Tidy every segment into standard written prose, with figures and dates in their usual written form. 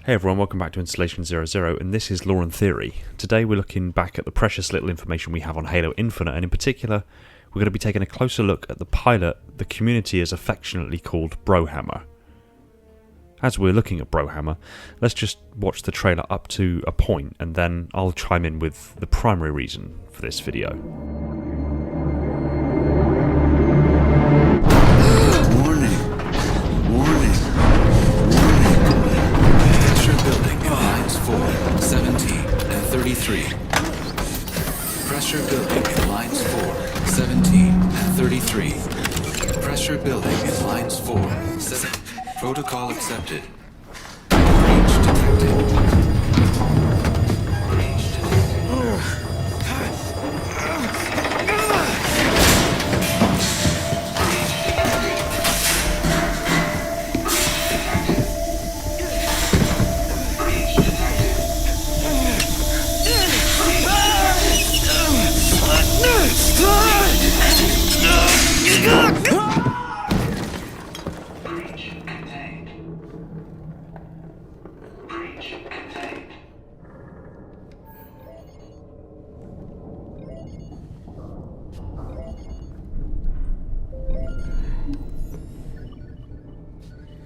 Hey everyone, welcome back to Installation 00, and this is Lore and Theory. Today we're looking back at the precious little information we have on Halo Infinite, and in particular, we're going to be taking a closer look at the pilot the community is affectionately called Brohammer. As we're looking at Brohammer, let's just watch the trailer up to a point, and then I'll chime in with the primary reason for this video. Pressure building in lines 4, 17, and 33. Pressure building in lines 4, 7. Protocol accepted. Breach detected.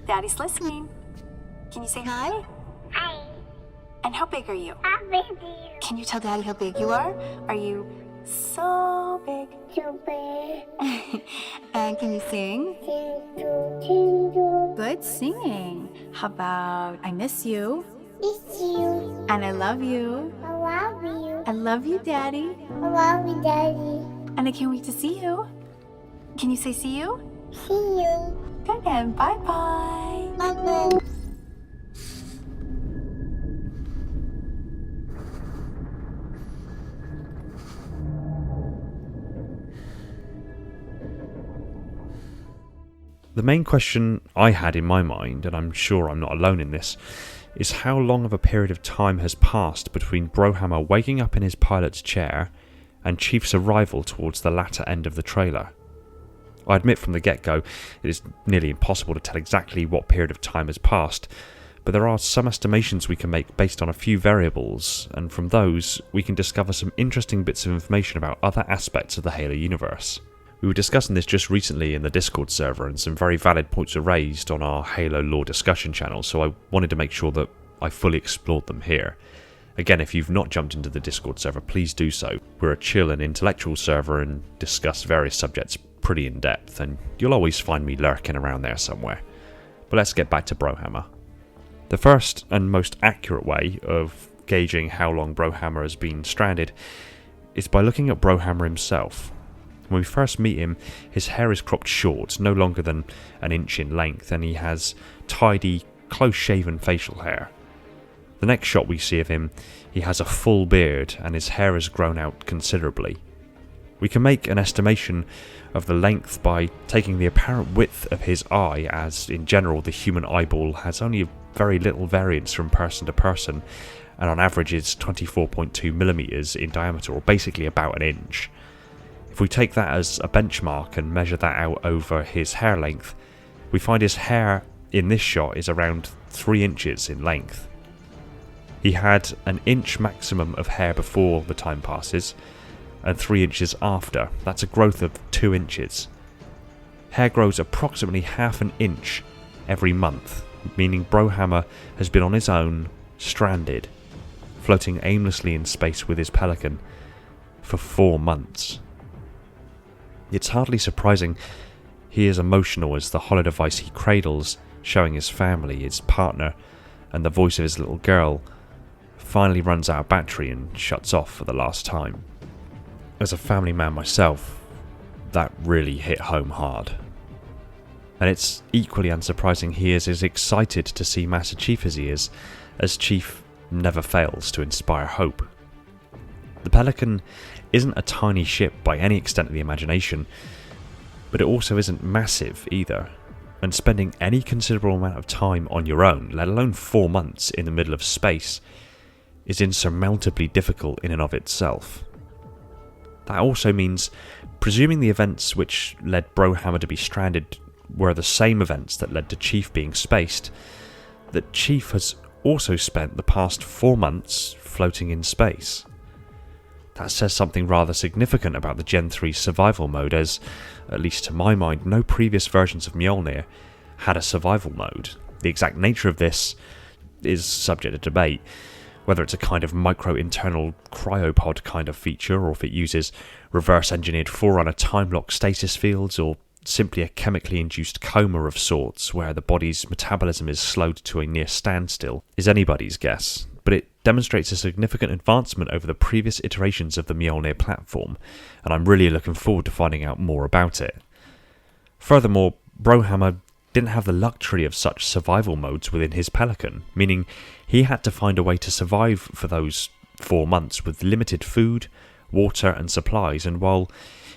Daddy's listening. Can you say hi? Hi. And how big are you? How big are you? Can you tell Daddy how big you are? Are you so big? So big. And can you sing? Tingle. Good singing. How about I miss you? Miss you. And I love you. I love you. I love you, Daddy. I love you, Daddy. And I can't wait to see you. Can you say see you? See you. Good, and bye-bye. Bye-bye. The main question I had in my mind, and I'm sure I'm not alone in this, is how long of a period of time has passed between Brohammer waking up in his pilot's chair and Chief's arrival towards the latter end of the trailer. I admit from the get-go it is nearly impossible to tell exactly what period of time has passed, but there are some estimations we can make based on a few variables, and from those we can discover some interesting bits of information about other aspects of the Halo universe. We were discussing this just recently in the Discord server, and some very valid points were raised on our Halo lore discussion channel, so I wanted to make sure that I fully explored them here. Again, if you've not jumped into the Discord server, please do so. We're a chill and intellectual server and discuss various subjects pretty in depth, and you'll always find me lurking around there somewhere. But let's get back to Brohammer. The first and most accurate way of gauging how long Brohammer has been stranded is by looking at Brohammer himself. When we first meet him, his hair is cropped short, no longer than an inch in length, and he has tidy, close-shaven facial hair. The next shot we see of him, he has a full beard and his hair has grown out considerably. We can make an estimation of the length by taking the apparent width of his eye, as in general the human eyeball has only very little variance from person to person, and on average is 24.2 millimeters in diameter, or basically about an inch. If we take that as a benchmark and measure that out over his hair length, we find his hair in this shot is around 3 inches in length. He had an inch maximum of hair before the time passes, and 3 inches after. That's a growth of 2 inches. Hair grows approximately half an inch every month, meaning Brohammer has been on his own, stranded, floating aimlessly in space with his Pelican for 4 months. It's hardly surprising he is emotional as the holodevice he cradles, showing his family, his partner, and the voice of his little girl, finally runs out of battery and shuts off for the last time. As a family man myself, that really hit home hard. And it's equally unsurprising he is as excited to see Master Chief as he is, as Chief never fails to inspire hope. The Pelican isn't a tiny ship by any extent of the imagination, but it also isn't massive either, and spending any considerable amount of time on your own, let alone 4 months in the middle of space, is insurmountably difficult in and of itself. That also means, presuming the events which led Brohammer to be stranded were the same events that led to Chief being spaced, that Chief has also spent the past 4 months floating in space. That says something rather significant about the Gen 3 survival mode, as, at least to my mind, no previous versions of Mjolnir had a survival mode. The exact nature of this is subject to debate, whether it's a kind of micro-internal cryopod kind of feature, or if it uses reverse-engineered Forerunner time-lock stasis fields, or simply a chemically induced coma of sorts where the body's metabolism is slowed to a near standstill, is anybody's guess. But it demonstrates a significant advancement over the previous iterations of the Mjolnir platform, and I'm really looking forward to finding out more about it. Furthermore, Brohammer didn't have the luxury of such survival modes within his Pelican, meaning he had to find a way to survive for those 4 months with limited food, water and supplies, and while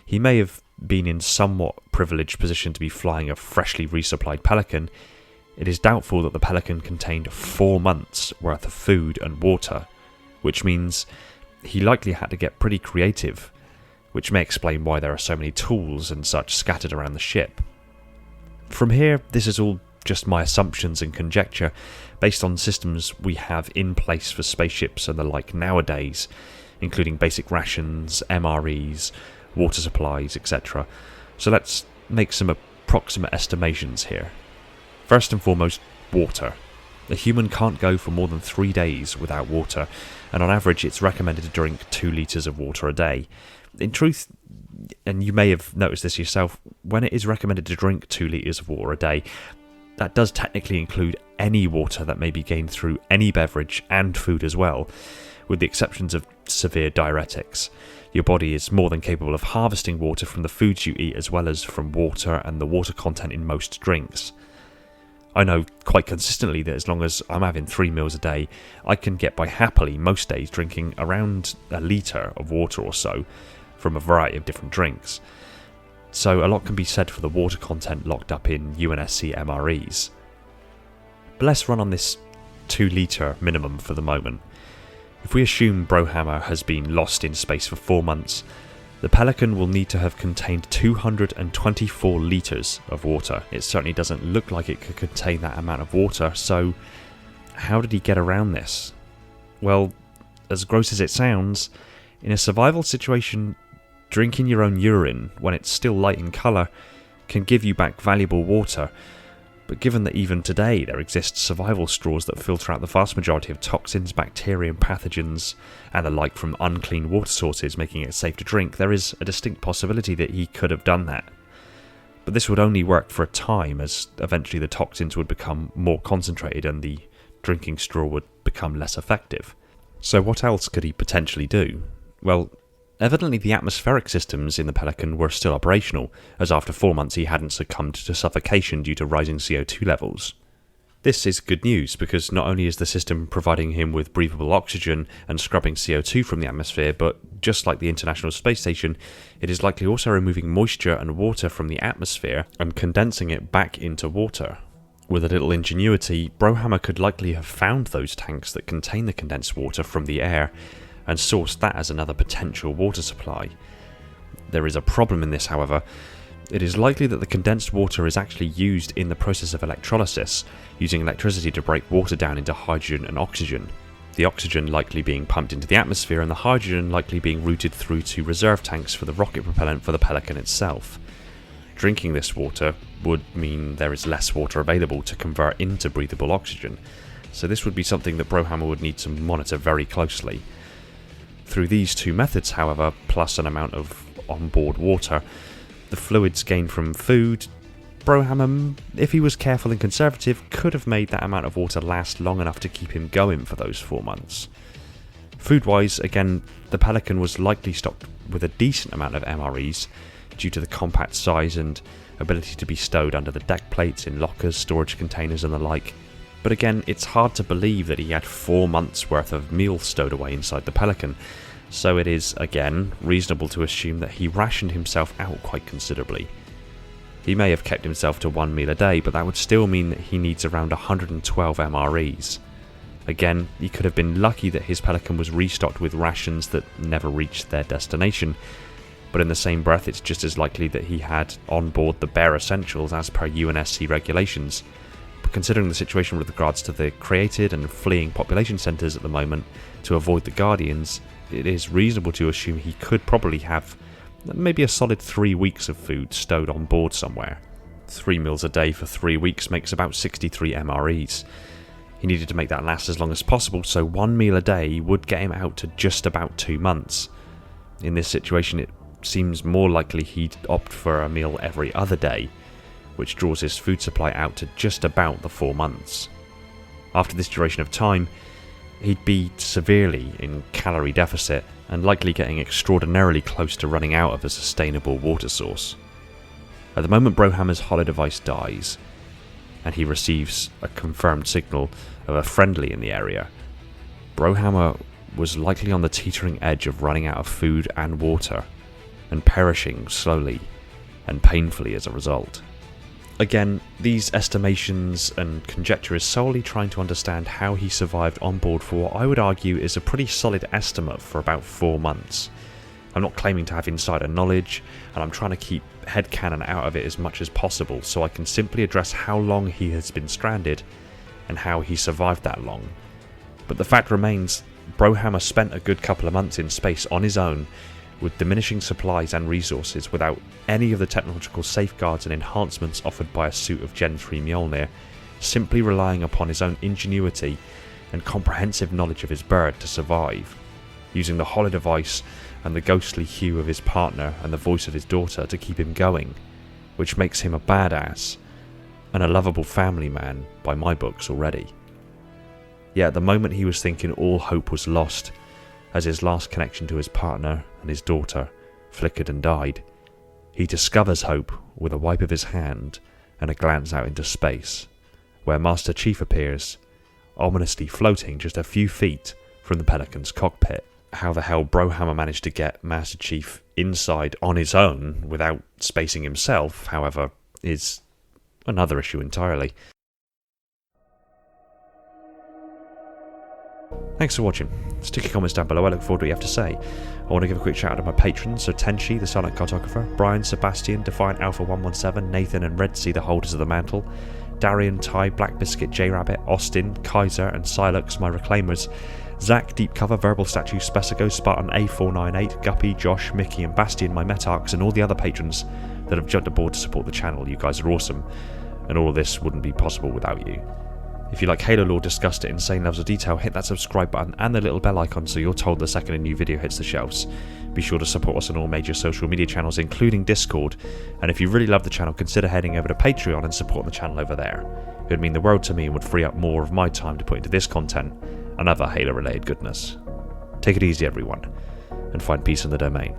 he may have been in somewhat privileged position to be flying a freshly resupplied Pelican, it is doubtful that the Pelican contained 4 months worth of food and water, which means he likely had to get pretty creative, which may explain why there are so many tools and such scattered around the ship. From here, this is all just my assumptions and conjecture based on systems we have in place for spaceships and the like nowadays, including basic rations, MREs, water supplies, etc. So let's make some approximate estimations here. First and foremost, water. A human can't go for more than 3 days without water, and on average it's recommended to drink 2 litres of water a day. In truth, and you may have noticed this yourself, when it is recommended to drink 2 litres of water a day, that does technically include any water that may be gained through any beverage and food as well, with the exceptions of severe diuretics. Your body is more than capable of harvesting water from the foods you eat as well as from water and the water content in most drinks. I know quite consistently that as long as I'm having 3 meals a day, I can get by happily most days drinking around a litre of water or so from a variety of different drinks. So a lot can be said for the water content locked up in UNSC MREs. But let's run on this 2 litre minimum for the moment. If we assume Brohammer has been lost in space for 4 months, the Pelican will need to have contained 224 litres of water. It certainly doesn't look like it could contain that amount of water, so how did he get around this? Well, as gross as it sounds, in a survival situation, drinking your own urine when it's still light in colour can give you back valuable water, but given that even today there exist survival straws that filter out the vast majority of toxins, bacteria and pathogens and the like from unclean water sources, making it safe to drink, there is a distinct possibility that he could have done that. But this would only work for a time, as eventually the toxins would become more concentrated and the drinking straw would become less effective. So what else could he potentially do? Well, evidently the atmospheric systems in the Pelican were still operational, as after 4 months he hadn't succumbed to suffocation due to rising CO2 levels. This is good news, because not only is the system providing him with breathable oxygen and scrubbing CO2 from the atmosphere, but just like the International Space Station, it is likely also removing moisture and water from the atmosphere and condensing it back into water. With a little ingenuity, Brohammer could likely have found those tanks that contain the condensed water from the air and sourced that as another potential water supply. There is a problem in this, however. It is likely that the condensed water is actually used in the process of electrolysis, using electricity to break water down into hydrogen and oxygen. The oxygen likely being pumped into the atmosphere and the hydrogen likely being routed through to reserve tanks for the rocket propellant for the Pelican itself. Drinking this water would mean there is less water available to convert into breathable oxygen, so this would be something that Brohammer would need to monitor very closely. Through these 2 methods, however, plus an amount of onboard water, the fluids gained from food, Brohammer, if he was careful and conservative, could have made that amount of water last long enough to keep him going for those 4 months. Food-wise, again, the Pelican was likely stocked with a decent amount of MREs due to the compact size and ability to be stowed under the deck plates, in lockers, storage containers and the like. But again, it's hard to believe that he had 4 months worth of meals stowed away inside the Pelican, so it is, again, reasonable to assume that he rationed himself out quite considerably. He may have kept himself to 1 meal a day, but that would still mean that he needs around 112 MREs. Again, he could have been lucky that his Pelican was restocked with rations that never reached their destination, but in the same breath it's just as likely that he had on board the bare essentials as per UNSC regulations, considering the situation with regards to the created and fleeing population centres at the moment to avoid the Guardians, it is reasonable to assume he could probably have maybe a solid 3 weeks of food stowed on board somewhere. 3 meals a day for 3 weeks makes about 63 MREs. He needed to make that last as long as possible, so 1 meal a day would get him out to just about 2 months. In this situation, it seems more likely he'd opt for a meal every other day, which draws his food supply out to just about the 4 months. After this duration of time, he'd be severely in calorie deficit and likely getting extraordinarily close to running out of a sustainable water source. At the moment, Brohammer's hollow device dies, and he receives a confirmed signal of a friendly in the area. Brohammer was likely on the teetering edge of running out of food and water, and perishing slowly and painfully as a result. Again, these estimations and conjecture is solely trying to understand how he survived on board for what I would argue is a pretty solid estimate for about 4 months. I'm not claiming to have insider knowledge, and I'm trying to keep headcanon out of it as much as possible, so I can simply address how long he has been stranded and how he survived that long. But the fact remains, Brohammer spent a good couple of months in space on his own, with diminishing supplies and resources, without any of the technological safeguards and enhancements offered by a suit of Gen 3 Mjolnir, simply relying upon his own ingenuity and comprehensive knowledge of his bird to survive, using the hollow device and the ghostly hue of his partner and the voice of his daughter to keep him going, which makes him a badass and a lovable family man by my books already. Yet at the moment he was thinking all hope was lost, as his last connection to his partner and his daughter flickered and died, he discovers hope with a wipe of his hand and a glance out into space, where Master Chief appears, ominously floating just a few feet from the Pelican's cockpit. How the hell Brohammer managed to get Master Chief inside on his own without spacing himself, however, is another issue entirely. Thanks for watching. Stick your comments down below, I look forward to what you have to say. I want to give a quick shout out to my patrons, so Tenchi, the silent cartographer, Brian, Sebastian, Defiant Alpha 117, Nathan and Red Sea, the holders of the mantle, Darian, Ty, Black Biscuit, J-Rabbit, Austin, Kaiser and Silux, my reclaimers, Zach, Deep Cover, Verbal Statue, Spesigo, Spartan A498, Guppy, Josh, Mickey and Bastian, my Metarchs, and all the other patrons that have jumped aboard to support the channel. You guys are awesome, and all of this wouldn't be possible without you. If you like Halo lore discussed at insane levels of detail, hit that subscribe button and the little bell icon so you're told the second a new video hits the shelves. Be sure to support us on all major social media channels, including Discord, and if you really love the channel, consider heading over to Patreon and supporting the channel over there. It would mean the world to me and would free up more of my time to put into this content and other Halo related goodness. Take it easy everyone, and find peace in the domain.